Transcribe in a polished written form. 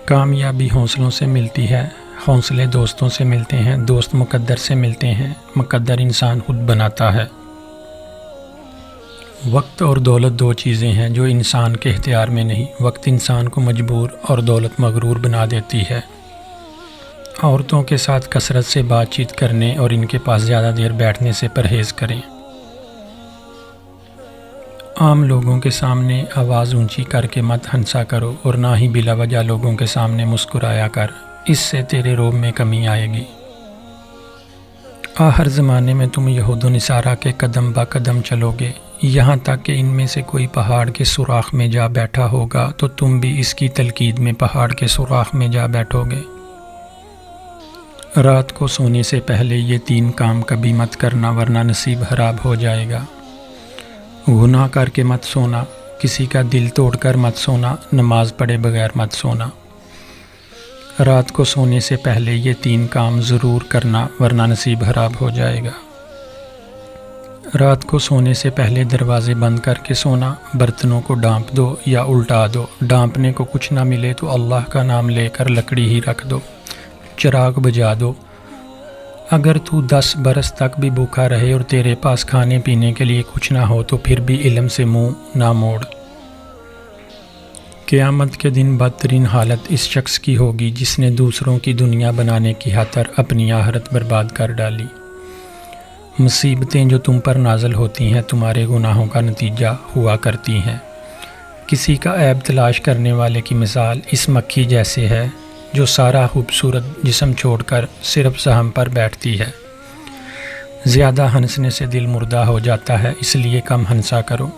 کامیابی حوصلوں سے ملتی ہے، حوصلے دوستوں سے ملتے ہیں، دوست مقدر سے ملتے ہیں، مقدر انسان خود بناتا ہے۔ وقت اور دولت دو چیزیں ہیں جو انسان کے اختیار میں نہیں۔ وقت انسان کو مجبور اور دولت مغرور بنا دیتی ہے۔ عورتوں کے ساتھ کثرت سے بات چیت کرنے اور ان کے پاس زیادہ دیر بیٹھنے سے پرہیز کریں۔ عام لوگوں کے سامنے آواز اونچی کر کے مت ہنسا کرو اور نہ ہی بلا وجہ لوگوں کے سامنے مسکرایا کر، اس سے تیرے روب میں کمی آئے گی۔ آخر زمانے میں تم یہود و نصارہ کے قدم با قدم چلو گے، یہاں تک کہ ان میں سے کوئی پہاڑ کے سوراخ میں جا بیٹھا ہوگا تو تم بھی اس کی تلقید میں پہاڑ کے سوراخ میں جا بیٹھو گے۔ رات کو سونے سے پہلے یہ 3 کام کبھی مت کرنا ورنہ نصیب خراب ہو جائے گا۔ گناہ کر کے مت سونا، کسی کا دل توڑ کر مت سونا، نماز پڑھے بغیر مت سونا۔ رات کو سونے سے پہلے یہ 3 کام ضرور کرنا ورنہ نصیب خراب ہو جائے گا۔ رات کو سونے سے پہلے دروازے بند کر کے سونا، برتنوں کو ڈانپ دو یا الٹا دو، ڈانپنے کو کچھ نہ ملے تو اللہ کا نام لے کر لکڑی ہی رکھ دو، چراغ بجھا دو۔ اگر تو 10 برس تک بھی بھوکا رہے اور تیرے پاس کھانے پینے کے لیے کچھ نہ ہو تو پھر بھی علم سے منہ نہ موڑ۔ قیامت کے دن بدترین حالت اس شخص کی ہوگی جس نے دوسروں کی دنیا بنانے کی خاطر اپنی آخرت برباد کر ڈالی۔ مصیبتیں جو تم پر نازل ہوتی ہیں تمہارے گناہوں کا نتیجہ ہوا کرتی ہیں۔ کسی کا عیب تلاش کرنے والے کی مثال اس مکھی جیسے ہے جو سارا خوبصورت جسم چھوڑ کر صرف صحن پر بیٹھتی ہے۔ زیادہ ہنسنے سے دل مردہ ہو جاتا ہے، اس لیے کم ہنسا کرو۔